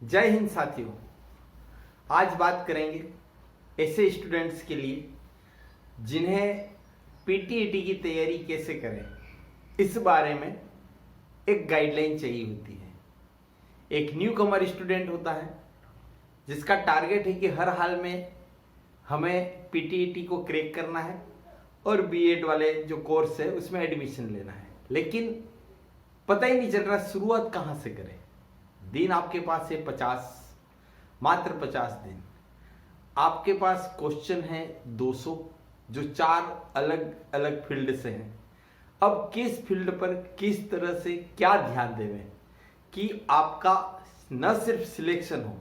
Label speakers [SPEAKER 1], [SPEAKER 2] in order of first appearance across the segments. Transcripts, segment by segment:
[SPEAKER 1] जय हिंद साथियों। आज बात करेंगे ऐसे स्टूडेंट्स के लिए जिन्हें पीटीईटी की तैयारी कैसे करें, इस बारे में एक गाइडलाइन चाहिए होती है। एक न्यू कमर स्टूडेंट होता है जिसका टारगेट है कि हर हाल में हमें पीटीईटी को क्रैक करना है और बीएड वाले जो कोर्स है उसमें एडमिशन लेना है, लेकिन पता ही नहीं चल रहा शुरुआत कहाँ से करें। दिन आपके पास है 50, मात्र 50 दिन। आपके पास क्वेश्चन है 200 जो 4 अलग अलग फील्ड से हैं। अब किस फील्ड पर किस तरह से क्या ध्यान देवें कि आपका न सिर्फ सिलेक्शन हो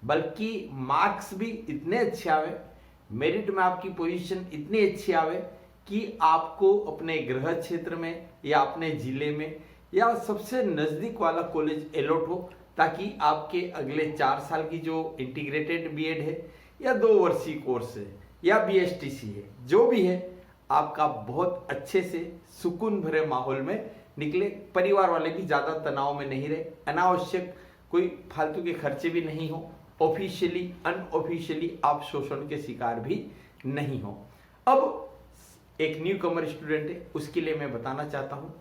[SPEAKER 1] बल्कि मार्क्स भी इतने अच्छे आवे, मेरिट में आपकी पोजीशन इतनी अच्छी आवे कि आपको अपने गृह क्षेत्र में या अपने जिले में या सबसे नज़दीक वाला कॉलेज अलॉट हो, ताकि आपके अगले 4 साल की जो इंटीग्रेटेड बीएड है या 2 वर्षीय कोर्स है या बीएसटीसी है, जो भी है, आपका बहुत अच्छे से सुकून भरे माहौल में निकले। परिवार वाले भी ज़्यादा तनाव में नहीं रहे, अनावश्यक कोई फालतू के खर्चे भी नहीं हो, ऑफिशियली अनऑफिशियली आप शोषण के शिकार भी नहीं हो। अब एक न्यू कमर स्टूडेंट है, उसके लिए मैं बताना चाहता हूँ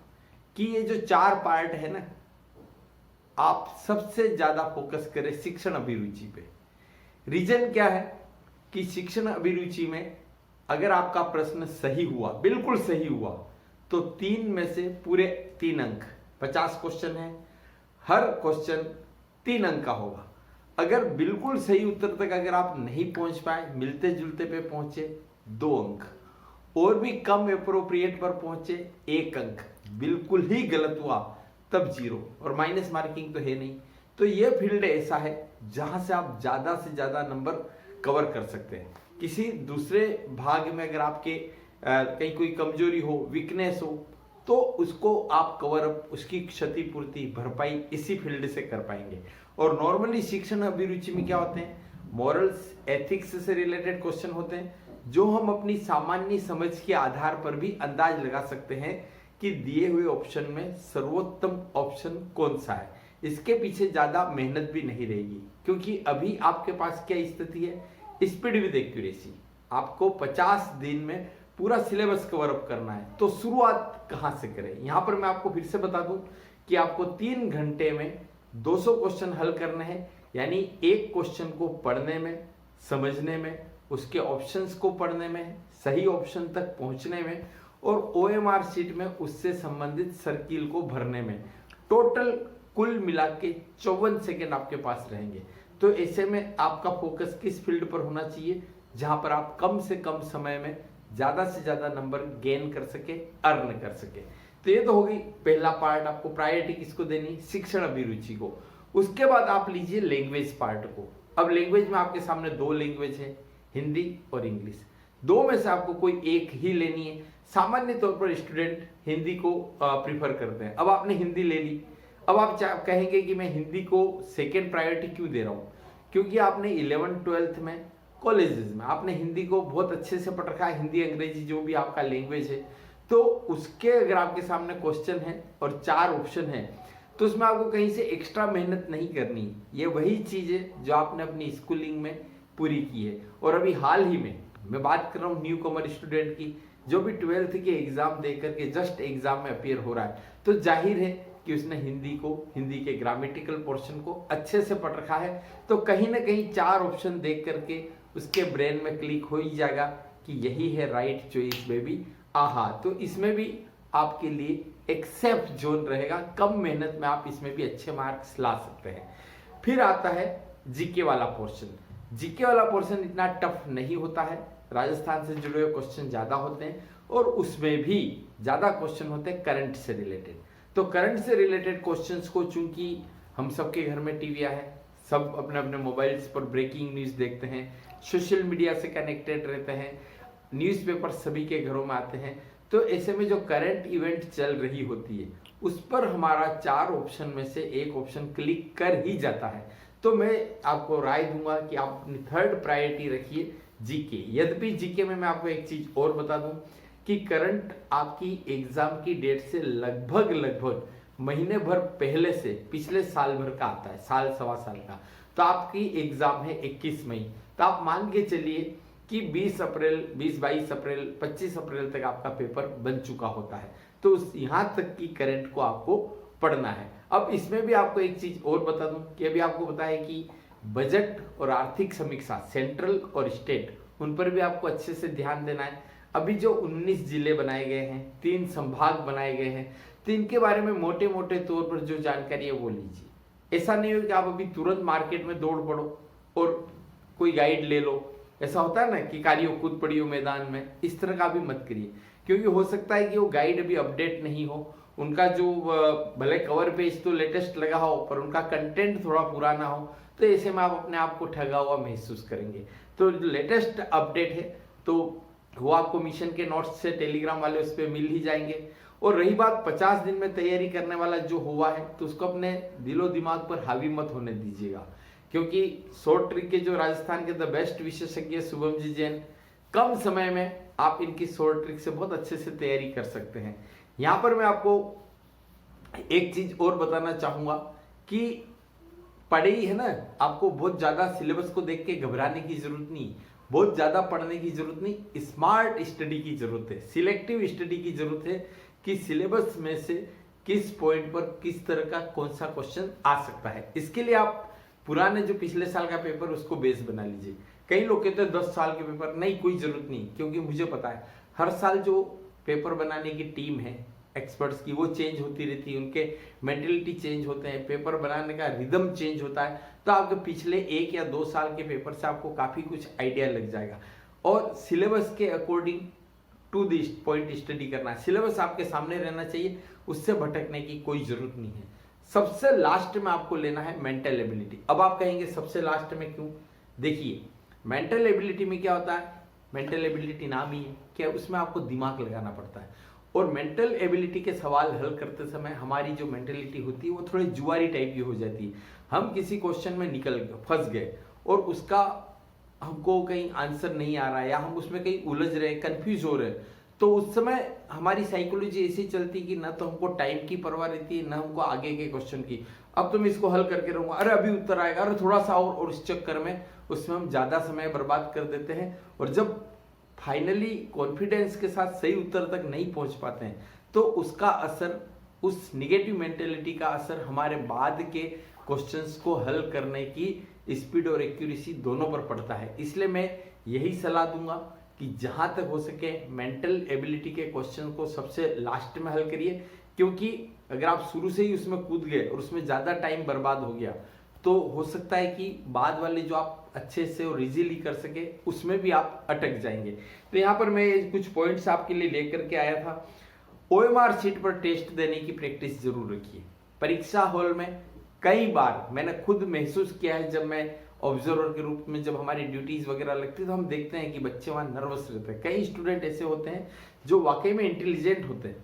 [SPEAKER 1] कि ये जो 4 पार्ट है ना, आप सबसे ज्यादा फोकस करें शिक्षण अभिरुचि पे। रीजन क्या है कि शिक्षण अभिरुचि में अगर आपका प्रश्न सही हुआ, बिल्कुल सही हुआ, तो 3 में से पूरे 3 अंक, 50 क्वेश्चन है, हर क्वेश्चन 3 अंक का होगा। अगर बिल्कुल सही उत्तर तक अगर आप नहीं पहुंच पाए, मिलते जुलते पे पहुंचे 2 अंक, और भी कम अप्रोप्रिएट पर पहुंचे 1 अंक, बिल्कुल ही गलत हुआ तब 0, और माइनस मार्किंग तो है नहीं। तो ये फील्ड ऐसा है जहां से आप ज्यादा से ज्यादा नंबर कवर कर सकते हैं। किसी दूसरे भाग में अगर आपके कहीं कोई कमजोरी हो, वीकनेस हो, तो उसको आप कवर अप, उसकी क्षतिपूर्ति भरपाई इसी फील्ड से कर पाएंगे। और नॉर्मली शिक्षण अभिरुचि में क्या होते हैं, मॉरल्स एथिक्स से रिलेटेड क्वेश्चन होते हैं, जो हम अपनी सामान्य समझ के आधार पर भी अंदाज लगा सकते हैं कि दिए हुए ऑप्शन में सर्वोत्तम ऑप्शन कौन सा है। इसके पीछे ज्यादा मेहनत भी नहीं रहेगी, क्योंकि अभी आपके पास क्या स्थिति है, स्पीड विद एक्यूरेसी। आपको 50 दिन में पूरा सिलेबस कवर अप करना है, तो शुरुआत कहां से करें। यहां पर मैं आपको फिर से बता दूं कि आपको 3 घंटे में 200 क्वेश्चन हल करने हैं, यानी एक क्वेश्चन को पढ़ने में, समझने में, उसके ऑप्शंस को पढ़ने में, सही ऑप्शन तक पहुंचने में, और ओएमआर शीट में उससे संबंधित सर्किल को भरने में, टोटल कुल मिला के 54 सेकेंड आपके पास रहेंगे। तो ऐसे में आपका फोकस किस फील्ड पर होना चाहिए, जहां पर आप कम से कम समय में ज्यादा से ज्यादा नंबर गेन कर सके, अर्न कर सके। तो ये तो होगी पहला पार्ट, आपको प्रायोरिटी किसको देनी, शिक्षण अभिरुचि को। उसके बाद आप लीजिए लैंग्वेज पार्ट को। अब लैंग्वेज में आपके सामने 2 लैंग्वेज है, हिंदी और इंग्लिश। 2 में से आपको कोई एक ही लेनी है। सामान्य तौर पर स्टूडेंट हिंदी को प्रीफर करते हैं। अब आपने हिंदी ले ली, अब आप कहेंगे कि मैं हिंदी को सेकेंड प्रायोरिटी क्यों दे रहा हूँ, क्योंकि आपने 11th-12th में कॉलेजेस में आपने हिंदी को बहुत अच्छे से पढ़ रखा है, हिंदी अंग्रेजी जो भी आपका लैंग्वेज है। तो उसके अगर आपके सामने क्वेश्चन है और 4 ऑप्शन है, तो उसमें आपको कहीं से एक्स्ट्रा मेहनत नहीं करनी। ये वही चीज है जो आपने अपनी स्कूलिंग में पूरी की है। और अभी हाल ही में मैं बात कर रहा हूँ न्यू कमर स्टूडेंट की, जो भी 12th के एग्जाम दे करके जस्ट एग्जाम में अपीयर हो रहा है, तो जाहिर है कि उसने हिंदी के ग्रामेटिकल पोर्शन को अच्छे से पढ़ रखा है। तो कहीं ना कहीं 4 ऑप्शन देख करके उसके ब्रेन में क्लिक हो ही जाएगा कि यही है राइट चॉइस बेबी। आहा, तो इसमें भी आपके लिए एक सेफ जोन रहेगा, कम मेहनत में आप इसमें भी अच्छे मार्क्स ला सकते हैं। फिर आता है जीके वाला पोर्शन। जीके वाला पोर्शन इतना टफ नहीं होता है, राजस्थान से जुड़े हुए क्वेश्चन ज्यादा होते हैं, और उसमें भी ज्यादा क्वेश्चन होते हैं करंट से रिलेटेड। तो करंट से रिलेटेड क्वेश्चंस को, चूंकि हम सबके घर में टीवियां है, सब अपने अपने मोबाइल्स पर ब्रेकिंग न्यूज देखते हैं, सोशल मीडिया से कनेक्टेड रहते हैं, न्यूज़पेपर सभी के घरों में आते हैं, तो ऐसे में जो करंट इवेंट चल रही होती है उस पर हमारा 4 ऑप्शन में से एक ऑप्शन क्लिक कर ही जाता है। तो मैं आपको राय दूंगा कि आप अपनी 3rd प्रायोरिटी रखिए जीके। यद्यपि जीके में मैं आपको एक चीज और बता दूं कि करंट आपकी एग्जाम की डेट से लगभग महीने भर पहले से पिछले साल भर का आता है, साल सवा साल का। तो आपकी एग्जाम है 21 मई, तो आप मान के चलिए कि 20 अप्रैल, 22 अप्रैल, 25 अप्रैल तक आपका पेपर बन चुका होता है। तो यहाँ तक की करंट को आपको पढ़ना है। अब इसमें भी आपको एक चीज और बता दूं कि अभी आपको पता है कि बजट और आर्थिक समीक्षा सेंट्रल और स्टेट, उन पर भी आपको अच्छे से ध्यान देना है। अभी जो 19 जिले बनाए गए हैं, 3 संभाग बनाए गए हैं, तो इनके बारे में मोटे मोटे तौर पर जो जानकारी है वो लीजिए। ऐसा नहीं हो कि आप अभी तुरंत मार्केट में दौड़ पड़ो और कोई गाइड ले लो। ऐसा होता है ना कि कार्यों कूद पड़ियो मैदान में, इस तरह का भी मत करिए, क्योंकि हो सकता है कि वो गाइड अभी अपडेट नहीं हो, उनका जो भले कवर पेज तो लेटेस्ट लगा हो पर उनका कंटेंट थोड़ा पुराना हो, तो ऐसे में आप अपने आप को ठगा हुआ महसूस करेंगे। तो जो लेटेस्ट अपडेट है तो वो आपको मिशन के नोट्स से टेलीग्राम वाले उस पर मिल ही जाएंगे। और रही बात 50 दिन में तैयारी करने वाला जो हुआ है, तो उसको अपने दिलो दिमाग पर हावी मत होने दीजिएगा, क्योंकि शॉर्ट ट्रिक के जो राजस्थान के द बेस्ट विशेषज्ञ शुभम जी जैन, कम समय में आप इनकी शॉर्ट ट्रिक से बहुत अच्छे से तैयारी कर सकते हैं। यहां पर मैं आपको एक चीज और बताना चाहूंगा कि पढ़ाई है ना, आपको बहुत ज्यादा सिलेबस को देख के घबराने की जरूरत नहीं, बहुत ज्यादा पढ़ने की जरूरत नहीं, स्मार्ट स्टडी की जरूरत है, सिलेक्टिव स्टडी की जरूरत है कि सिलेबस में से किस पॉइंट पर किस तरह का कौन सा क्वेश्चन आ सकता है। इसके लिए आप पुराने जो पिछले साल का पेपर उसको बेस बना लीजिए। कई लोग कहते हैं 10 साल के पेपर, नहीं, कोई जरूरत नहीं, क्योंकि मुझे पता है हर साल जो पेपर बनाने की टीम है एक्सपर्ट्स की, वो चेंज होती रहती है, उनके मेंटेलिटी चेंज होते हैं, पेपर बनाने का रिदम चेंज होता है। तो आपके पिछले 1 या 2 साल के पेपर से आपको काफी कुछ आइडिया लग जाएगा। और सिलेबस के according to the point study करना है, सिलेबस आपके सामने रहना चाहिए, उससे भटकने की कोई जरूरत नहीं है। सबसे लास्ट में आपको लेना है मेंटल एबिलिटी। अब आप कहेंगे सबसे लास्ट में क्यों? देखिए, मेंटल एबिलिटी में क्या होता है, मेंटल एबिलिटी नाम ही है कि उसमें आपको दिमाग लगाना पड़ता है। और मेंटल एबिलिटी के सवाल हल करते समय हमारी जो मेंटेलिटी होती है वो थोड़ी जुआरी टाइप की हो जाती है। हम किसी क्वेश्चन में निकल गए, फंस गए और उसका हमको कहीं आंसर नहीं आ रहा है या हम उसमें कहीं उलझ रहे, कंफ्यूज हो रहे, तो उस समय हमारी साइकोलॉजी ऐसी चलती कि ना तो हमको टाइम की परवाह रहती है, ना हमको आगे के क्वेश्चन की। अब तो मैं इसको हल करके रहूंगा, अरे अभी उत्तर आएगा, अरे थोड़ा सा और इस चक्कर में उसमें हम ज्यादा समय बर्बाद कर देते हैं। और जब फाइनली कॉन्फिडेंस के साथ सही उत्तर तक नहीं पहुंच पाते हैं तो उसका असर, उस निगेटिव मेंटेलिटी का असर हमारे बाद के क्वेश्चंस को हल करने की स्पीड और एक्यूरेसी दोनों पर पड़ता है। इसलिए मैं यही सलाह दूंगा कि जहां तक हो सके मेंटल एबिलिटी के क्वेश्चन को सबसे लास्ट में हल करिए, क्योंकि अगर आप शुरू से ही उसमें कूद गए और उसमें ज्यादा टाइम बर्बाद हो गया तो हो सकता है कि बाद वाले जो आप अच्छे से और इजीली कर सके उसमें भी आप अटक जाएंगे। तो यहाँ पर मैं कुछ पॉइंट्स आपके लिए लेकर के आया था। OMR शीट पर टेस्ट देने की प्रैक्टिस जरूर रखिए। परीक्षा हॉल में कई बार मैंने खुद महसूस किया है, जब मैं ऑब्जर्वर के रूप में जब हमारी ड्यूटीज वगैरह लगती है तो हम देखते हैं कि बच्चे वहां नर्वस रहते हैं। कई स्टूडेंट ऐसे होते हैं जो वाकई में इंटेलिजेंट होते हैं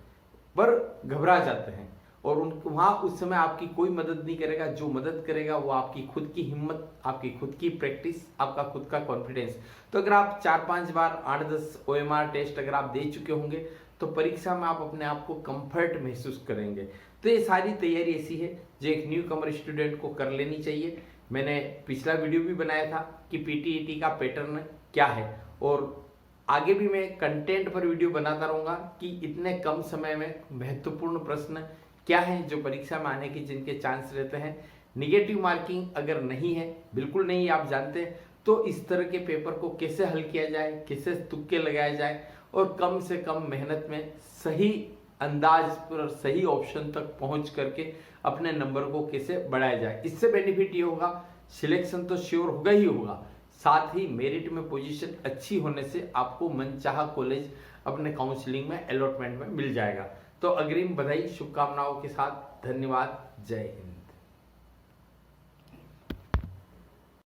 [SPEAKER 1] पर घबरा जाते हैं और वहां उस समय आपकी कोई मदद नहीं करेगा। जो मदद करेगा वो आपकी खुद की हिम्मत, आपकी खुद की प्रैक्टिस, आपका खुद का कॉन्फिडेंस। तो अगर आप 4-5 बार 8-10 OMR टेस्ट अगर आप दे चुके होंगे तो परीक्षा में आप अपने आप को कंफर्ट महसूस करेंगे। तो ये सारी तैयारी ऐसी है जो एक न्यू कमर स्टूडेंट को कर लेनी चाहिए। मैंने पिछला वीडियो भी बनाया था कि PTET का पैटर्न क्या है और आगे भी मैं कंटेंट पर वीडियो बनाता रहूंगा कि इतने कम समय में महत्वपूर्ण प्रश्न क्या है जो परीक्षा में आने की जिनके चांस रहते हैं। निगेटिव मार्किंग अगर नहीं है, बिल्कुल नहीं, आप जानते हैं, तो इस तरह के पेपर को कैसे हल किया जाए, कैसे तुक्के लगाया जाए और कम से कम मेहनत में सही अंदाज पर सही ऑप्शन तक पहुंच करके अपने नंबर को कैसे बढ़ाया जाए। इससे बेनिफिट ये होगा, सिलेक्शन तो श्योर होगा ही होगा, साथ ही मेरिट में पोजीशन अच्छी होने से आपको मनचाहा कॉलेज अपने काउंसलिंग में अलॉटमेंट में मिल जाएगा। तो अग्रिम बधाई शुभकामनाओं के साथ धन्यवाद। जय हिंद।